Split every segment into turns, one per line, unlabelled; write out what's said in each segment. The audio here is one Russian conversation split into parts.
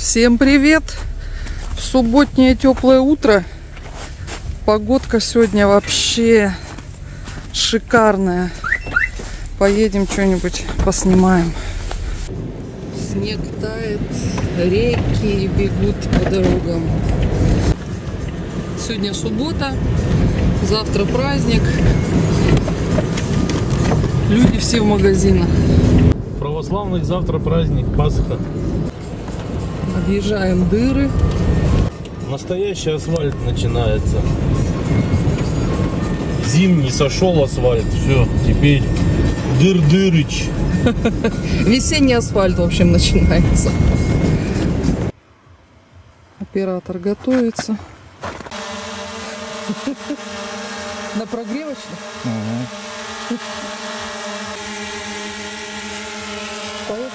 Всем привет! В субботнее теплое утро. Погодка сегодня вообще шикарная. Поедем что-нибудь поснимаем. Снег тает, реки бегут по дорогам. Сегодня суббота, завтра праздник. Люди все в магазинах.
Православных завтра праздник, Пасха.
Объезжаем дыры.
Настоящий асфальт начинается. Зимний сошел асфальт, все, теперь дыр-дырыч.
Весенний асфальт, в общем, начинается. Оператор готовится. На прогревочный? Поехали.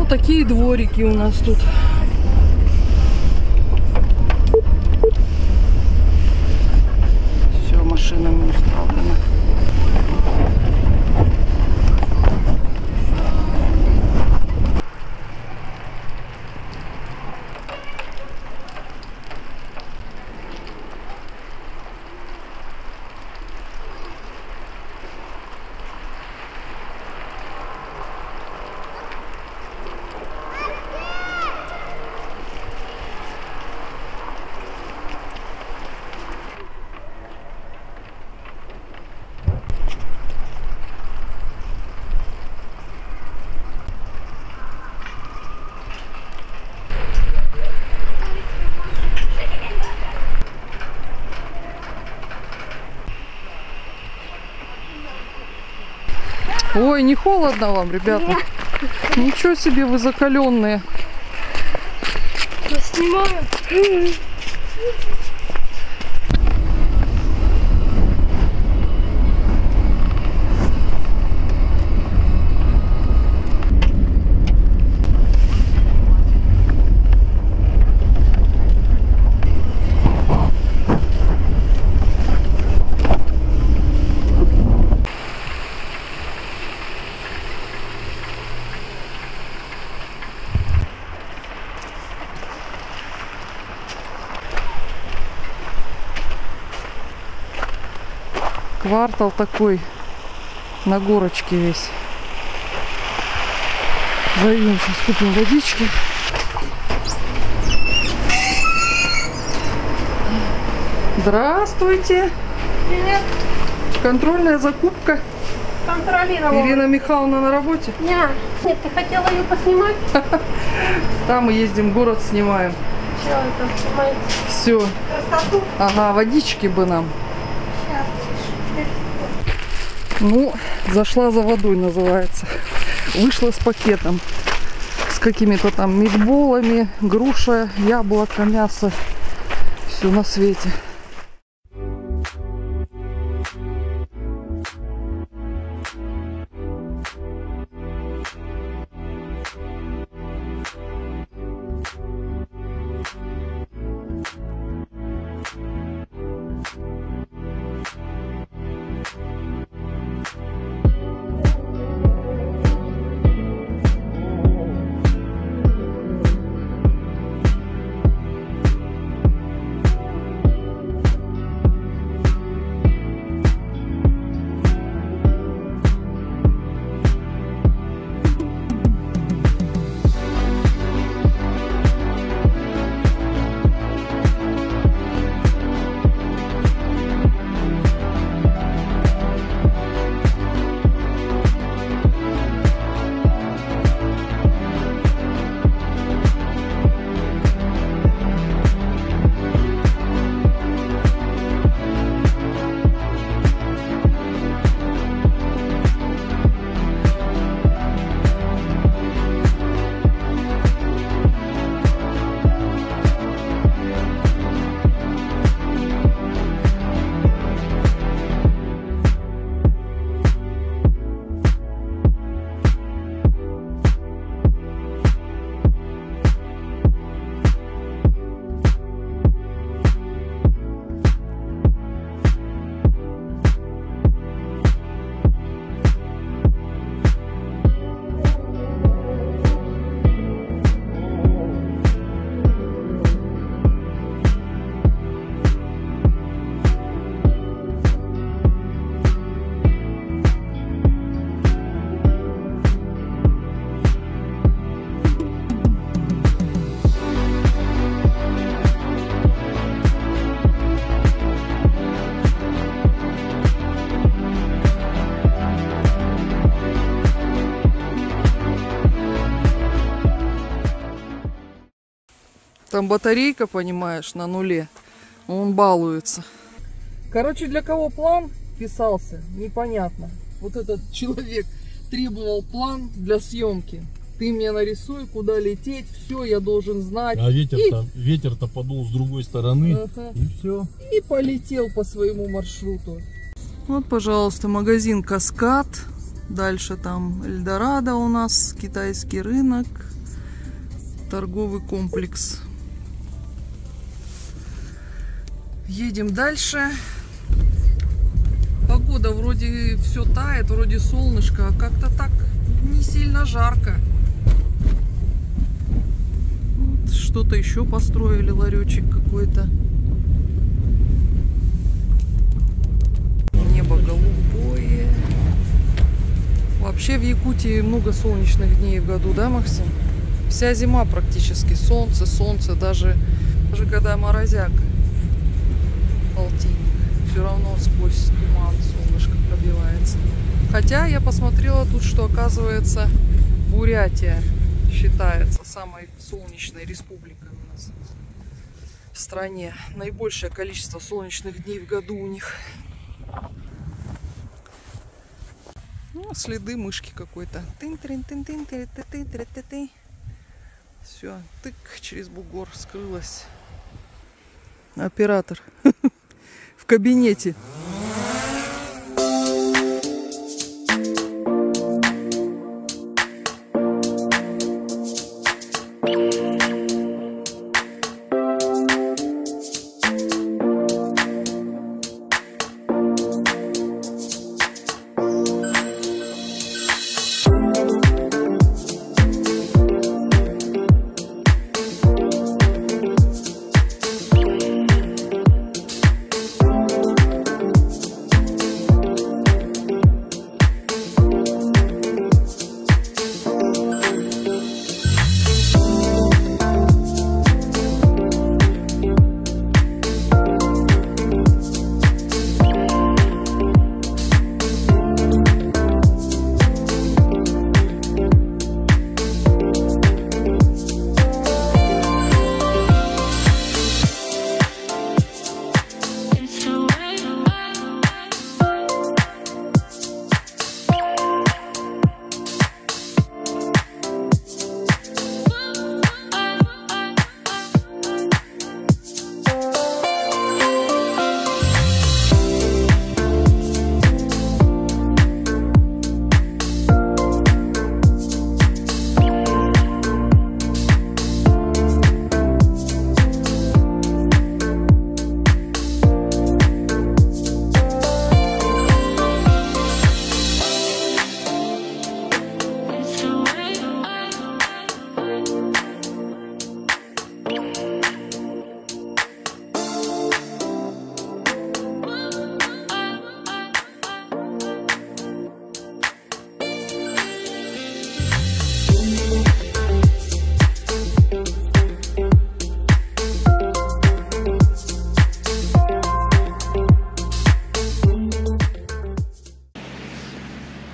Такие дворики у нас тут. Все машинами уставлено. Ой, не холодно вам, ребята?
Нет.
Ничего себе, вы закаленные.
Снимаю.
Квартал такой на горочке весь. Зайдем, сейчас купим водички. Здравствуйте.
Привет.
Контрольная закупка.
Контролировал.
Ирина Михайловна на работе.
Нет, ты хотела ее поснимать?
Там мы ездим, город снимаем.
Все это снимает.
Все.
Красоту.
Ага, водички бы нам.
Сейчас.
Ну, зашла за водой, называется. Вышла с пакетом. С какими-то там митболами, груша, яблоко, мясо. Все на свете. Там батарейка, понимаешь, на нуле. Он балуется. Короче, для кого план писался, непонятно. Вот этот человек требовал план для съемки. Ты мне нарисуй, куда лететь, все, я должен знать.
А ветер-то подул с другой стороны.
Ага.
И все.
И полетел по своему маршруту. Вот, пожалуйста, магазин Каскад. Дальше там Эльдорадо у нас, китайский рынок, торговый комплекс. Едем дальше. Погода вроде все тает, вроде солнышко, а как-то так не сильно жарко. Вот, что-то еще построили, ларечек какой-то. Небо голубое. Вообще в Якутии много солнечных дней в году, да, Максим? Вся зима практически солнце, солнце, даже когда морозяк, полтинник, все равно сквозь туман солнышко пробивается. Хотя я посмотрела тут, что оказывается Бурятия считается самой солнечной республикой у нас в стране. Наибольшее количество солнечных дней в году у них. Ну, следы мышки какой-то. Все, тык, через бугор скрылась. Оператор в кабинете.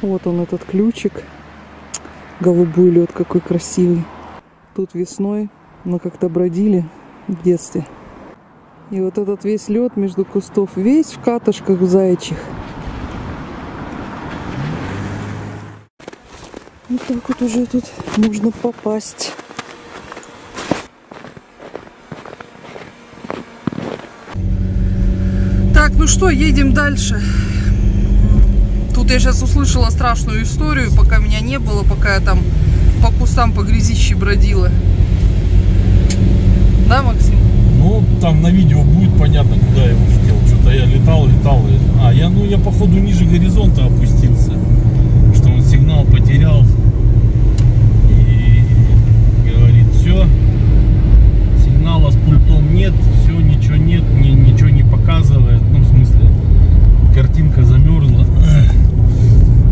Вот он, этот ключик. Голубой лед какой красивый. Тут весной мы как-то бродили в детстве. И вот этот весь лед между кустов, весь в катышках заячьих. Вот так вот уже тут можно попасть. Так, ну что, едем дальше. Тут я сейчас услышала страшную историю, пока меня не было, пока я там по кустам, по грязище бродила. Да, Максим?
Ну, там на видео будет понятно, куда я его хотел. Что-то я летал. Я походу ниже горизонта опустился. Что он сигнал потерял. И говорит, все, сигнала с пультом нет, все, ничего нет, ничего не показывает. Ну, в смысле, картинка замерзла.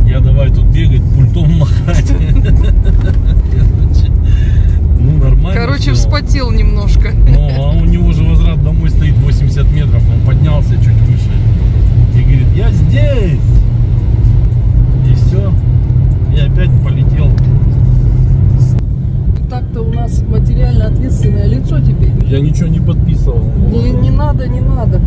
Я давай тут бегать, пультом махать. Ну, нормально.
Короче, вспотел немножко.
Ну, а у него же возврат домой стоит 80 метров. Он поднялся чуть выше. И говорит, я здесь. И все. И опять полетел.
Так-то у нас материально ответственное лицо теперь.
Я ничего не подписывал.
Не надо, не надо.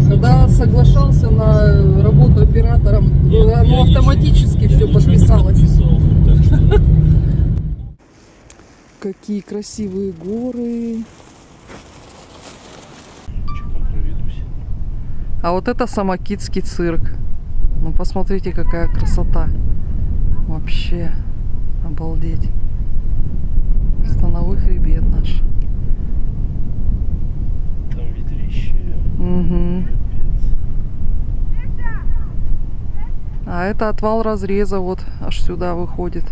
Когда соглашался на работу оператором, оно автоматически все подписалось. Какие красивые горы. А вот это Самокитский цирк. Ну посмотрите, какая красота. Вообще обалдеть. Становой хребет наш.
Там ветрище.
Угу. А это отвал разреза вот аж сюда выходит.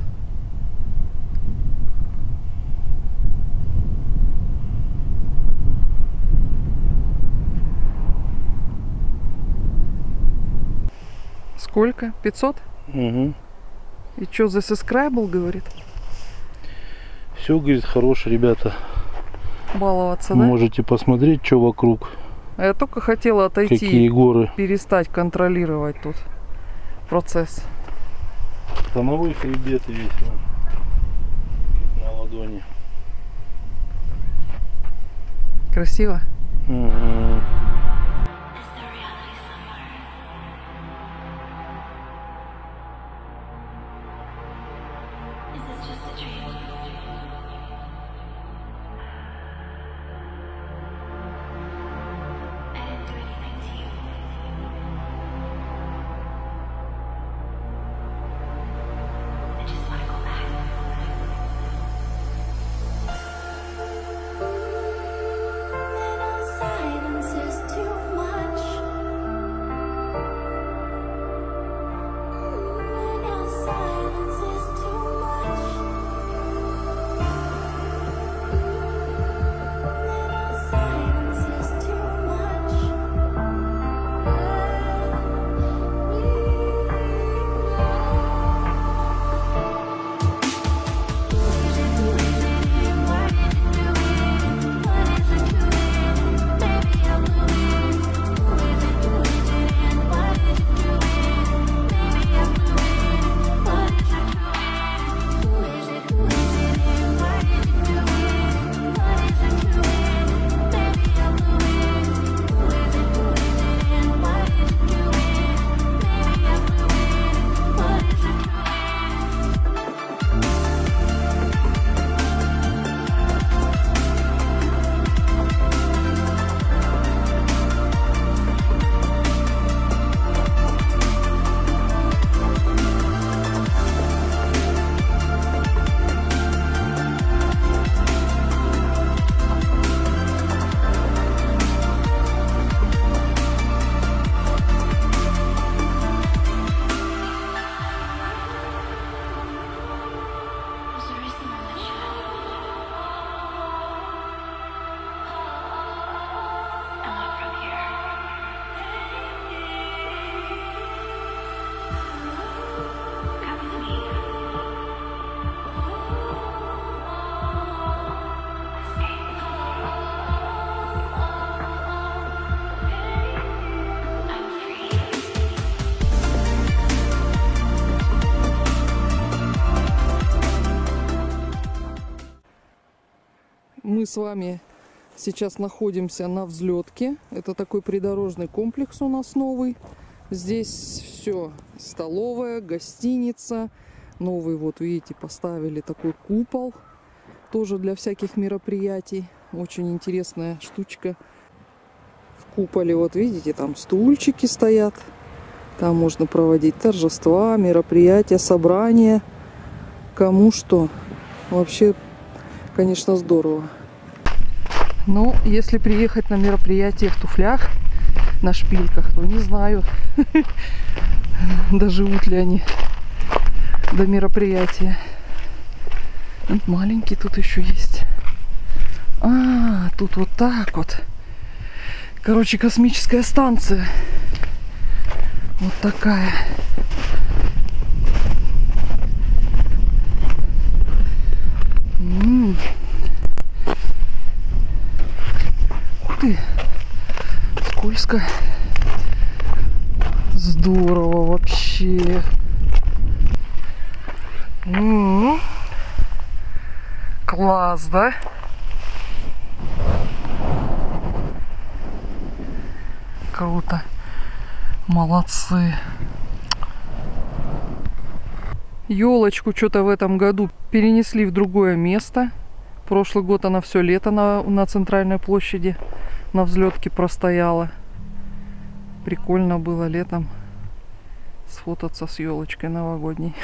Сколько? 500?
Угу.
И что, за subscribe, говорит?
Все, говорит, хорош, ребята.
Баловаться, да?
Можете посмотреть, что вокруг.
А я только хотела отойти.
Какие горы.
Перестать контролировать тут процесс.
Становой хребет весь. Как на ладони.
Красиво?
Угу.
Мы с вами сейчас находимся на взлетке. Это такой придорожный комплекс у нас новый. Здесь все: столовая, гостиница. Новый, вот видите, поставили такой купол. Тоже для всяких мероприятий. Очень интересная штучка. В куполе, вот видите, там стульчики стоят. Там можно проводить торжества, мероприятия, собрания. Кому что. Вообще, конечно, здорово. Но если приехать на мероприятие в туфлях, на шпильках, то не знаю, доживут ли они до мероприятия. Вот маленький тут еще есть. А, тут вот так вот. Короче, космическая станция. Вот такая. Ух ты. Скользко. Здорово вообще. Класс, да? Круто. Молодцы. Елочку что-то в этом году перенесли в другое место. Прошлый год она все лето на центральной площади на взлетке простояла. Прикольно было летом сфотаться с елочкой новогодней.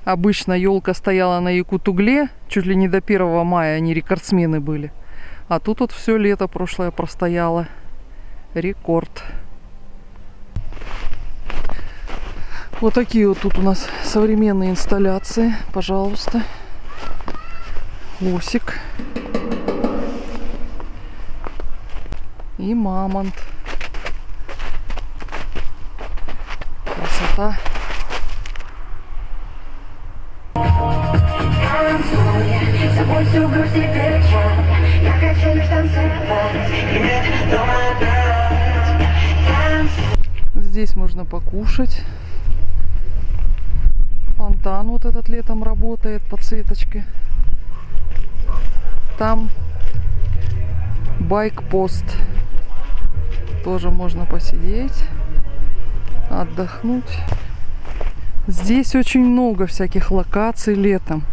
Обычно елка стояла на Якут-Угле, чуть ли не до 1 мая, они рекордсмены были. А тут вот все лето прошлое простояло. Рекорд. Вот такие вот тут у нас современные инсталляции. Пожалуйста. Лосик. И мамонт. Красота. Здесь можно покушать. Фонтан вот этот летом работает, подсветочки. Там байк-пост. Тоже можно посидеть, отдохнуть. Здесь очень много всяких локаций летом.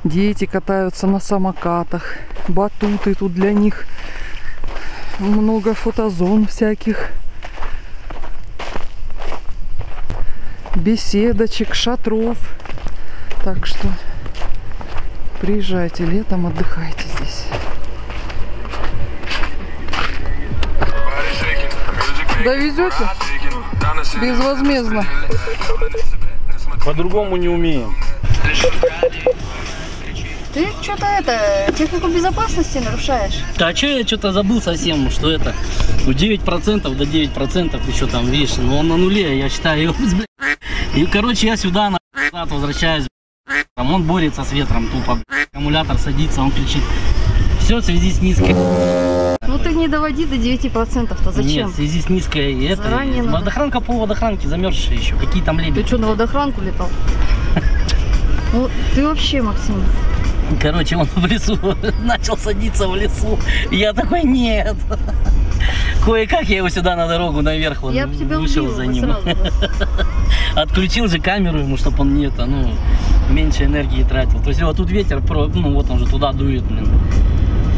Дети катаются на самокатах, батуты тут для них. Много фотозон всяких. Беседочек, шатров. Так что приезжайте летом, отдыхайте здесь. Довезете? Безвозмездно.
По-другому не умеем.
Ты что-то технику безопасности нарушаешь.
Да а что я что-то забыл совсем, что это 9% до 9% еще там, видишь, но он на нуле, я считаю. И короче я сюда назад возвращаюсь, он борется с ветром тупо, аккумулятор садится, он кричит. Все в связи с низкой.
Ну ты не доводи до 9%-то, зачем?
Нет, в связи с низкой это.
Заранее надо.
Водохранка, пол водохранки замерзшая еще, какие там лебеди.
Ты что, на водохранку летал? Ну ты вообще, Максим.
Короче, он в лесу начал садиться в лесу. Я такой, нет. Кое-как я его сюда на дорогу наверх
Я бы тебя
вышел
убила
за ним.
сразу.
Отключил же камеру ему, чтобы он не это, ну, меньше энергии тратил. То есть вот тут ветер, ну вот он же туда дует, блин.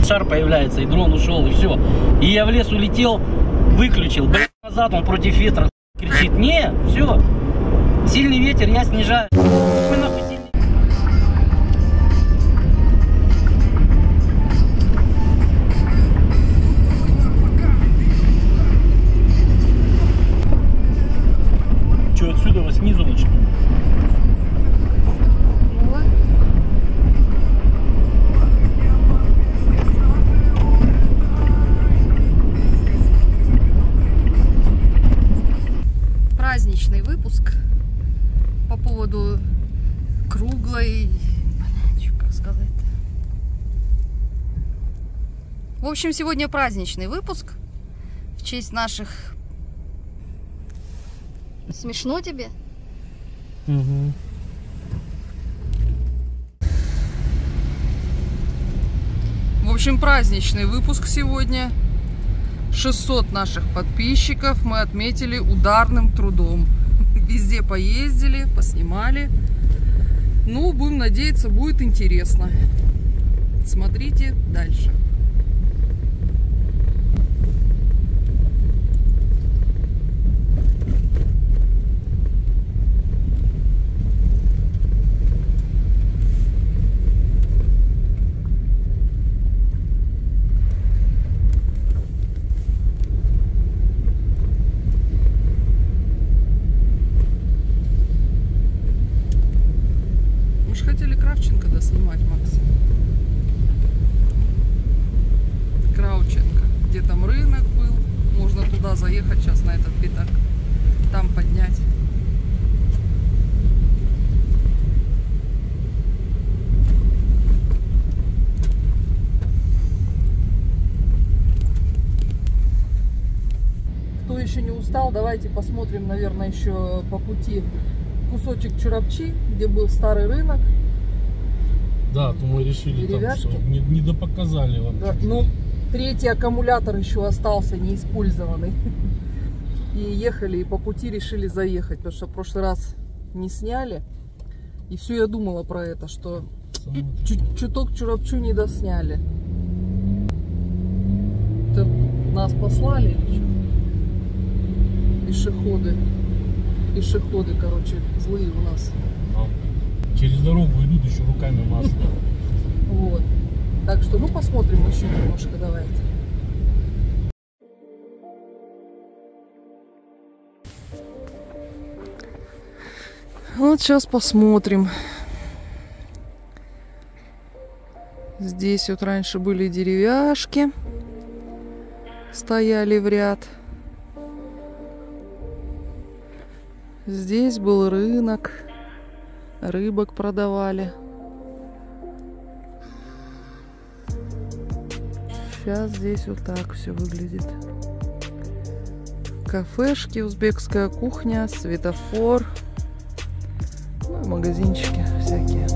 Шар появляется, и дрон ушел, и все. И я в лес улетел, выключил. Блин, назад он против ветра кричит. Не, все. Сильный ветер, я снижаю. Вы нахуй сильный. Че, отсюда вот снизу лучше?
Праздничный выпуск по поводу круглой, как сказать. В общем, сегодня праздничный выпуск в честь наших. Смешно тебе?
Угу.
В общем, праздничный выпуск сегодня. 600 наших подписчиков мы отметили ударным трудом. Везде поездили, поснимали. Ну, будем надеяться, будет интересно. Смотрите дальше. Хотели Кравченко доснимать, Макс. Кравченко. Где там рынок был. Можно туда заехать сейчас на этот пятак. Там поднять. Кто еще не устал, давайте посмотрим, наверное, еще по пути кусочек Чурапчи, где был старый рынок.
Да, то мы решили там, что
Деревяшки.
не допоказали вам.
Да, ну, третий аккумулятор еще остался неиспользованный. И ехали, и по пути решили заехать, потому что в прошлый раз не сняли. И все я думала про это, что чуток Чурапчу не досняли. Это нас послали или что? Пешеходы, короче, злые у нас.
Через дорогу идут, еще руками машут.
Вот. Так что, ну, посмотрим еще немножко, давайте. Вот сейчас посмотрим. Здесь вот раньше были деревяшки. Стояли в ряд. Здесь был рынок. Рыбок продавали. Сейчас здесь вот так все выглядит. Кафешки, узбекская кухня, светофор. Ну и магазинчики всякие.